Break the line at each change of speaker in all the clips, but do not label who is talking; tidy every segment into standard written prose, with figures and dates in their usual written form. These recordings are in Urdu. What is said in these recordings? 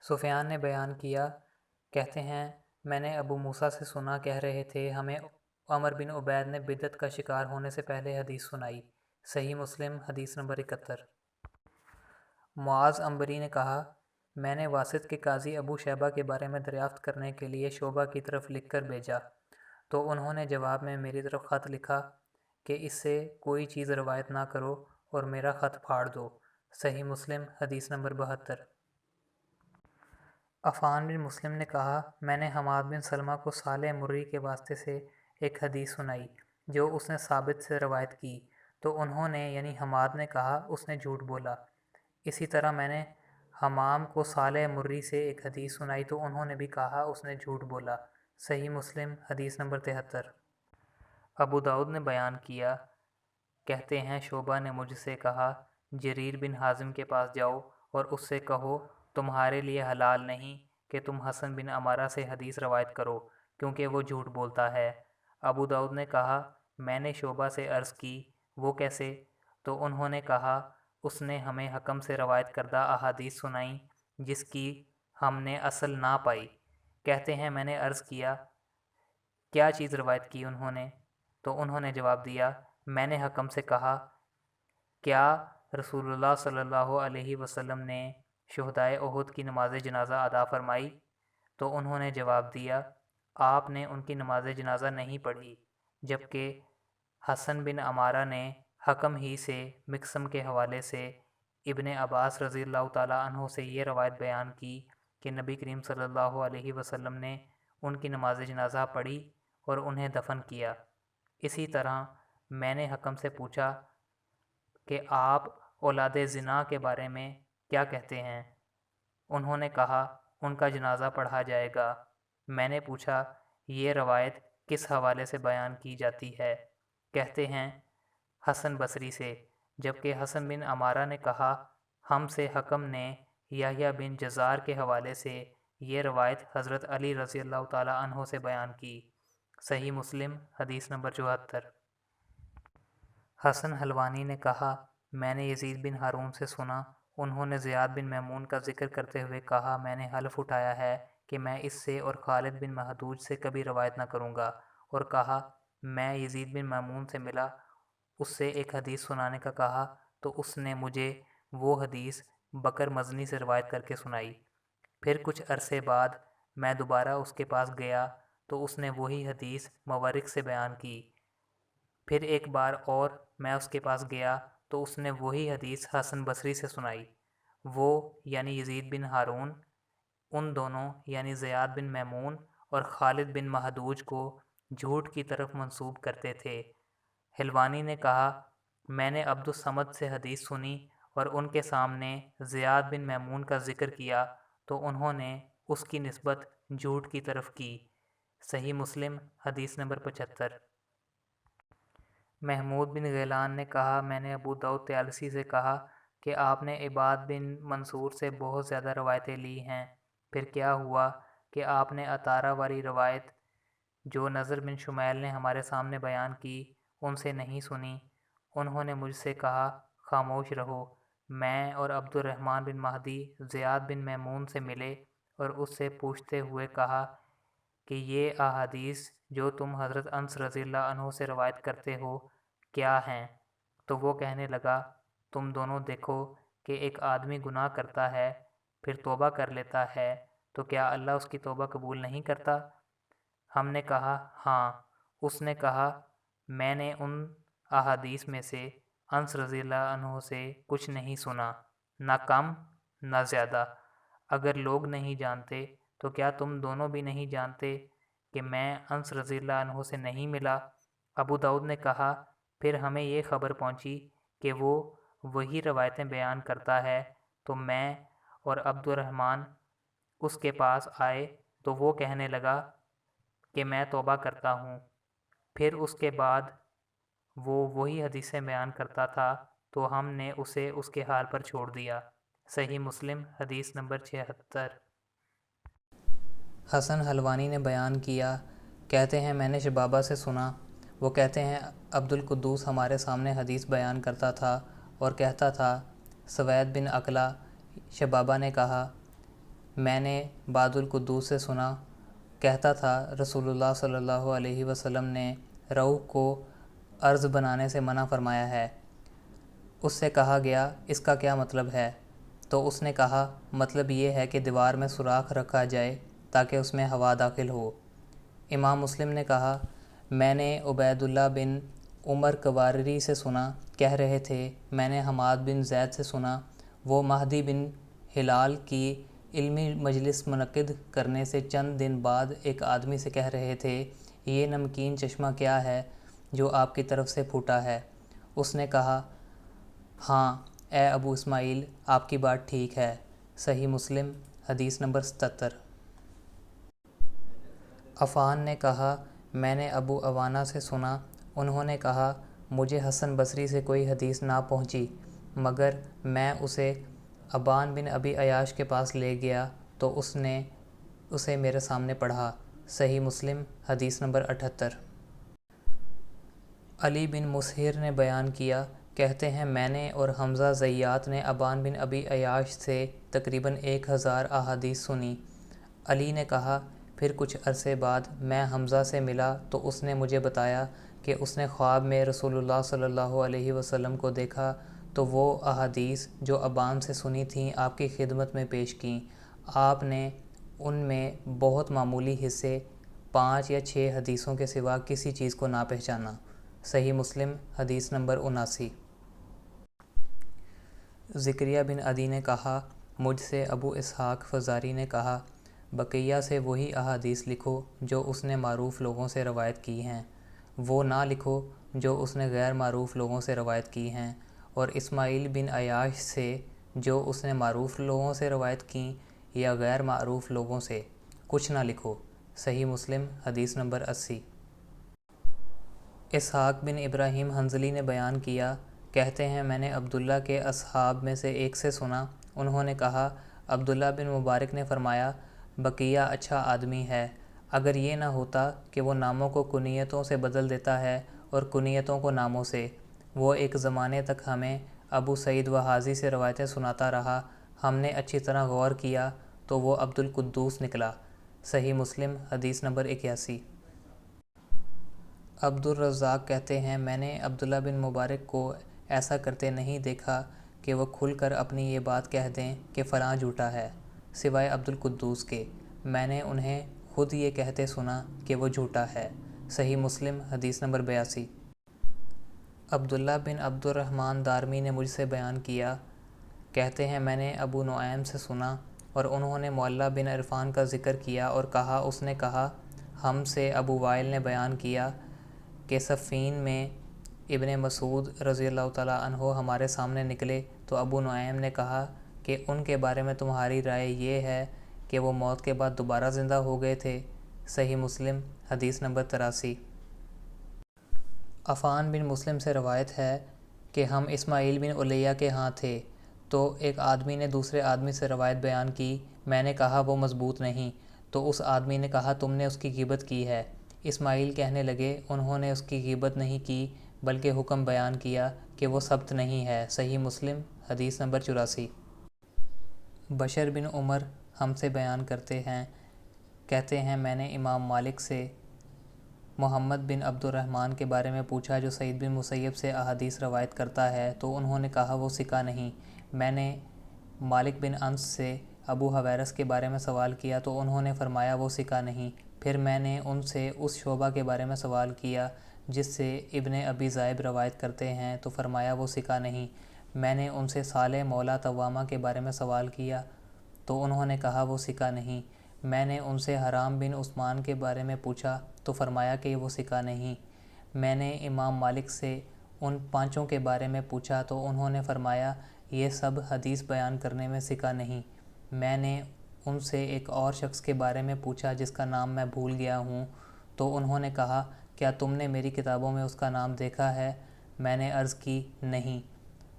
سفیان نے بیان کیا، کہتے ہیں میں نے ابو موسیٰ سے سنا، کہہ رہے تھے ہمیں عمر بن عبید نے بدعت کا شکار ہونے سے پہلے حدیث سنائی۔ صحیح مسلم حدیث نمبر 71۔ معاذ عنبری نے کہا، میں نے واسط کے قاضی ابو شیبہ کے بارے میں دریافت کرنے کے لیے شعبہ کی طرف لکھ کر بھیجا تو انہوں نے جواب میں میری طرف خط لکھا کہ اس سے کوئی چیز روایت نہ کرو اور میرا خط پھاڑ دو۔ صحیح مسلم حدیث نمبر 72۔ عفان بن مسلم نے کہا، میں نے حماد بن سلمہ کو صالح مری کے واسطے سے ایک حدیث سنائی جو اس نے ثابت سے روایت کی تو انہوں نے یعنی حماد نے کہا اس نے جھوٹ بولا۔ اسی طرح میں نے حمام کو صالح مری سے ایک حدیث سنائی تو انہوں نے بھی کہا اس نے جھوٹ بولا۔ صحیح مسلم حدیث نمبر 73۔ ابو داؤد نے بیان کیا، کہتے ہیں شعبہ نے مجھ سے کہا، جریر بن حازم کے پاس جاؤ اور اس سے کہو تمہارے لیے حلال نہیں کہ تم حسن بن عمارہ سے حدیث روایت کرو کیونکہ وہ جھوٹ بولتا ہے۔ ابو داؤد نے کہا، میں نے شعبہ سے عرض کی وہ کیسے؟ تو انہوں نے کہا اس نے ہمیں حکم سے روایت کردہ احادیث سنائیں جس کی ہم نے اصل نہ پائی۔ کہتے ہیں میں نے عرض کیا کیا چیز روایت کی انہوں نے؟ تو انہوں نے جواب دیا، میں نے حکم سے کہا کیا رسول اللہ صلی اللہ علیہ وسلم نے شہدائے احد کی نماز جنازہ ادا فرمائی؟ تو انہوں نے جواب دیا، آپ نے ان کی نماز جنازہ نہیں پڑھی، جبکہ حسن بن عمارہ نے حکم ہی سے مقسم کے حوالے سے ابن عباس رضی اللہ تعالیٰ عنہ سے یہ روایت بیان کی کہ نبی کریم صلی اللہ علیہ وسلم نے ان کی نماز جنازہ پڑھی اور انہیں دفن کیا۔ اسی طرح میں نے حکم سے پوچھا کہ آپ اولاد زنا کے بارے میں کیا کہتے ہیں؟ انہوں نے کہا ان کا جنازہ پڑھا جائے گا۔ میں نے پوچھا یہ روایت کس حوالے سے بیان کی جاتی ہے؟ کہتے ہیں حسن بصری سے، جبکہ حسن بن عمارہ نے کہا ہم سے حکم نے یحییٰ بن جزار کے حوالے سے یہ روایت حضرت علی رضی اللہ تعالیٰ عنہ سے بیان کی۔ صحیح مسلم حدیث نمبر 74۔ حسن حلوانی نے کہا، میں نے یزید بن ہارون سے سنا، انہوں نے زیاد بن میمون کا ذکر کرتے ہوئے کہا میں نے حلف اٹھایا ہے کہ میں اس سے اور خالد بن مہدوج سے کبھی روایت نہ کروں گا، اور کہا میں یزید بن میمون سے ملا، اس سے ایک حدیث سنانے کا کہا تو اس نے مجھے وہ حدیث بکر مزنی سے روایت کر کے سنائی۔ پھر کچھ عرصے بعد میں دوبارہ اس کے پاس گیا تو اس نے وہی حدیث مورک سے بیان کی۔ پھر ایک بار اور میں اس کے پاس گیا تو اس نے وہی حدیث حسن بصری سے سنائی۔ وہ یعنی یزید بن ہارون ان دونوں یعنی زیاد بن میمون اور خالد بن مہدوج کو جھوٹ کی طرف منسوب کرتے تھے۔ حلوانی نے کہا، میں نے عبد الصمد سے حدیث سنی اور ان کے سامنے زیاد بن میمون کا ذکر کیا تو انہوں نے اس کی نسبت جھوٹ کی طرف کی۔ صحیح مسلم حدیث نمبر 75۔ محمود بن غیلان نے کہا، میں نے ابو داؤد طیالسی سے کہا کہ آپ نے عباد بن منصور سے بہت زیادہ روایتیں لی ہیں، پھر کیا ہوا کہ آپ نے عطارہ والی روایت جو نضر بن شمیل نے ہمارے سامنے بیان کی ان سے نہیں سنی؟ انہوں نے مجھ سے کہا خاموش رہو۔ میں اور عبد الرحمن بن مہدی زیاد بن میمون سے ملے اور اس سے پوچھتے ہوئے کہا کہ یہ احادیث جو تم حضرت انس رضی اللہ عنہ سے روایت کرتے ہو کیا ہیں؟ تو وہ کہنے لگا، تم دونوں دیکھو کہ ایک آدمی گناہ کرتا ہے پھر توبہ کر لیتا ہے تو کیا اللہ اس کی توبہ قبول نہیں کرتا؟ ہم نے کہا ہاں۔ اس نے کہا، میں نے ان احادیث میں سے انس رضی اللہ عنہ سے کچھ نہیں سنا، نہ کم نہ زیادہ۔ اگر لوگ نہیں جانتے تو کیا تم دونوں بھی نہیں جانتے کہ میں انس رضی اللہ عنہ سے نہیں ملا؟ ابو داؤد نے کہا، پھر ہمیں یہ خبر پہنچی کہ وہ وہی روایتیں بیان کرتا ہے تو میں اور عبد الرحمن اس کے پاس آئے تو وہ کہنے لگا کہ میں توبہ کرتا ہوں۔ پھر اس کے بعد وہ وہی حدیثیں بیان کرتا تھا تو ہم نے اسے اس کے حال پر چھوڑ دیا۔ صحیح مسلم حدیث نمبر 76۔ حسن حلوانی نے بیان کیا، کہتے ہیں میں نے شبابہ سے سنا، وہ کہتے ہیں عبد القدوس ہمارے سامنے حدیث بیان کرتا تھا اور کہتا تھا، سوید بن اقلا، شبابہ نے کہا میں نے بعد القدوس سے سنا کہتا تھا رسول اللہ صلی اللہ علیہ وسلم نے روح کو عرض بنانے سے منع فرمایا ہے۔ اس سے کہا گیا اس کا کیا مطلب ہے؟ تو اس نے کہا مطلب یہ ہے کہ دیوار میں سوراخ رکھا جائے تاکہ اس میں ہوا داخل ہو۔ امام مسلم نے کہا میں نے عبید اللہ بن عمر کوارری سے سنا کہہ رہے تھے میں نے حماد بن زید سے سنا وہ مہدی بن ہلال کی علمی مجلس منعقد کرنے سے چند دن بعد ایک آدمی سے کہہ رہے تھے یہ نمکین چشمہ کیا ہے جو آپ کی طرف سے پھوٹا ہے؟ اس نے کہا ہاں اے ابو اسماعیل آپ کی بات ٹھیک ہے۔ صحیح مسلم حدیث نمبر 77۔ عفان نے کہا میں نے ابو عوانہ سے سنا انہوں نے کہا مجھے حسن بصری سے کوئی حدیث نہ پہنچی مگر میں اسے ابان بن ابی عیاش کے پاس لے گیا تو اس نے اسے میرے سامنے پڑھا۔ صحیح مسلم حدیث نمبر 78۔ علی بن مسہر نے بیان کیا کہتے ہیں میں نے اور حمزہ زیات نے ابان بن ابی عیاش سے تقریباً 1000 احادیث سنی۔ علی نے کہا پھر کچھ عرصے بعد میں حمزہ سے ملا تو اس نے مجھے بتایا کہ اس نے خواب میں رسول اللہ صلی اللہ علیہ وسلم کو دیکھا تو وہ احادیث جو ابان سے سنی تھیں آپ کی خدمت میں پیش کیں۔ آپ نے ان میں بہت معمولی حصے 5 یا 6 حدیثوں کے سوا کسی چیز کو نہ پہچانا۔ صحیح مسلم حدیث نمبر 79۔ زکریا بن عدی نے کہا مجھ سے ابو اسحاق فزاری نے کہا بقیہ سے وہی احادیث لکھو جو اس نے معروف لوگوں سے روایت کی ہیں، وہ نہ لکھو جو اس نے غیر معروف لوگوں سے روایت کی ہیں، اور اسماعیل بن عیاش سے جو اس نے معروف لوگوں سے روایت کیں یا غیر معروف لوگوں سے کچھ نہ لکھو۔ صحیح مسلم حدیث نمبر 80۔ اسحاق بن ابراہیم حنظلی نے بیان کیا کہتے ہیں میں نے عبداللہ کے اصحاب میں سے ایک سے سنا انہوں نے کہا عبداللہ بن مبارک نے فرمایا بقیہ اچھا آدمی ہے، اگر یہ نہ ہوتا کہ وہ ناموں کو کنیتوں سے بدل دیتا ہے اور کنیتوں کو ناموں سے۔ وہ ایک زمانے تک ہمیں ابو سعید وحازی سے روایتیں سناتا رہا، ہم نے اچھی طرح غور کیا تو وہ عبد القدوس نکلا۔ صحیح مسلم حدیث نمبر 81۔ عبد الرزاق کہتے ہیں میں نے عبداللہ بن مبارک کو ایسا کرتے نہیں دیکھا کہ وہ کھل کر اپنی یہ بات کہہ دیں کہ فلاں جھوٹا ہے، سوائے عبد القدوس کے، میں نے انہیں خود یہ کہتے سنا کہ وہ جھوٹا ہے۔ صحیح مسلم حدیث نمبر 82۔ عبداللہ بن عبد الرحمن دارمی نے مجھ سے بیان کیا کہتے ہیں میں نے ابو نعیم سے سنا اور انہوں نے معلّہ بن عرفان کا ذکر کیا اور کہا اس نے کہا ہم سے ابو وائل نے بیان کیا کہ صفین میں ابن مسعود رضی اللہ تعالیٰ عنہ ہمارے سامنے نکلے تو ابو نعیم نے کہا کہ ان کے بارے میں تمہاری رائے یہ ہے کہ وہ موت کے بعد دوبارہ زندہ ہو گئے تھے۔ صحیح مسلم حدیث نمبر 83۔ عفان بن مسلم سے روایت ہے کہ ہم اسماعیل بن علیہ کے ہاں تھے تو ایک آدمی نے دوسرے آدمی سے روایت بیان کی، میں نے کہا وہ مضبوط نہیں، تو اس آدمی نے کہا تم نے اس کی غیبت کی ہے۔ اسماعیل کہنے لگے انہوں نے اس کی غیبت نہیں کی بلکہ حکم بیان کیا کہ وہ ثبت نہیں ہے۔ صحیح مسلم حدیث نمبر 84۔ بشر بن عمر ہم سے بیان کرتے ہیں کہتے ہیں میں نے امام مالک سے محمد بن عبد الرحمن کے بارے میں پوچھا جو سعید بن مسیب سے احادیث روایت کرتا ہے تو انہوں نے کہا وہ ثقہ نہیں۔ میں نے مالک بن انس سے ابو حویرث کے بارے میں سوال کیا تو انہوں نے فرمایا وہ ثقہ نہیں۔ پھر میں نے ان سے اس شعبہ کے بارے میں سوال کیا جس سے ابن ابی ذئب روایت کرتے ہیں تو فرمایا وہ ثقہ نہیں۔ میں نے ان سے صالح مولا طوامہ کے بارے میں سوال کیا تو انہوں نے کہا وہ ثقہ نہیں۔ میں نے ان سے حرام بن عثمان کے بارے میں پوچھا تو فرمایا کہ وہ ثقہ نہیں۔ میں نے امام مالک سے ان پانچوں کے بارے میں پوچھا تو انہوں نے فرمایا یہ سب حدیث بیان کرنے میں ثقہ نہیں۔ میں نے ان سے ایک اور شخص کے بارے میں پوچھا جس کا نام میں بھول گیا ہوں تو انہوں نے کہا کیا تم نے میری کتابوں میں اس کا نام دیکھا ہے؟ میں نے عرض کی نہیں،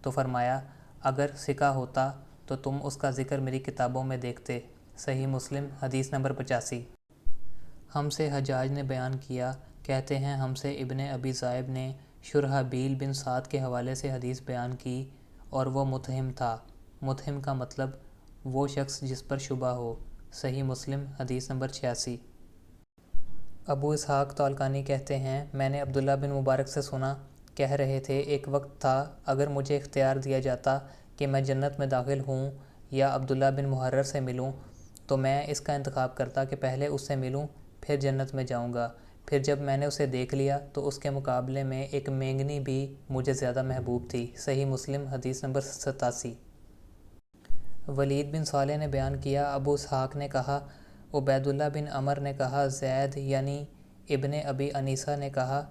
تو فرمایا اگر ثقہ ہوتا تو تم اس کا ذکر میری کتابوں میں دیکھتے۔ صحیح مسلم حدیث نمبر 85۔ ہم سے حجاج نے بیان کیا کہتے ہیں ہم سے ابن ابی ذئب نے شرحبیل بن سعد کے حوالے سے حدیث بیان کی اور وہ متہم تھا۔ متہم کا مطلب وہ شخص جس پر شبہ ہو۔ صحیح مسلم حدیث نمبر 86۔ ابو اسحاق طالقانی کہتے ہیں، میں نے عبداللہ بن مبارک سے سنا، کہہ رہے تھے ایک وقت تھا اگر مجھے اختیار دیا جاتا کہ میں جنت میں داخل ہوں یا عبداللہ بن محرر سے ملوں تو میں اس کا انتخاب کرتا کہ پہلے اس سے ملوں پھر جنت میں جاؤں گا۔ پھر جب میں نے اسے دیکھ لیا تو اس کے مقابلے میں ایک مینگنی بھی مجھے زیادہ محبوب تھی۔ صحیح مسلم حدیث نمبر 87۔ ولید بن صالح نے بیان کیا، ابو اسحاق نے کہا، عبیداللہ بن عمر نے کہا، زید یعنی ابن ابی انیسہ نے کہا،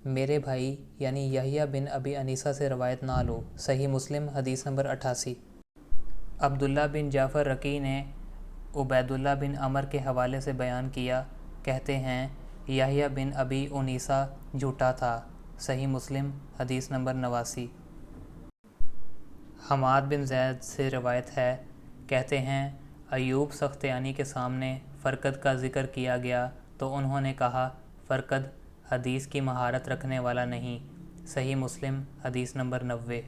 میرے بھائی یعنی یحییٰ بن ابی انیسہ سے روایت نہ لو۔ صحیح مسلم حدیث نمبر 88۔ عبداللہ بن جعفر رقی نے عبیداللہ بن عمر کے حوالے سے بیان کیا، کہتے ہیں یحییٰ بن ابی انیسہ جھوٹا تھا۔ صحیح مسلم حدیث نمبر 89۔ حماد بن زید سے روایت ہے، کہتے ہیں ایوب سختیانی کے سامنے فرقد کا ذکر کیا گیا تو انہوں نے کہا، فرقد حدیث کی مہارت رکھنے والا نہیں۔ صحیح مسلم حدیث نمبر 90۔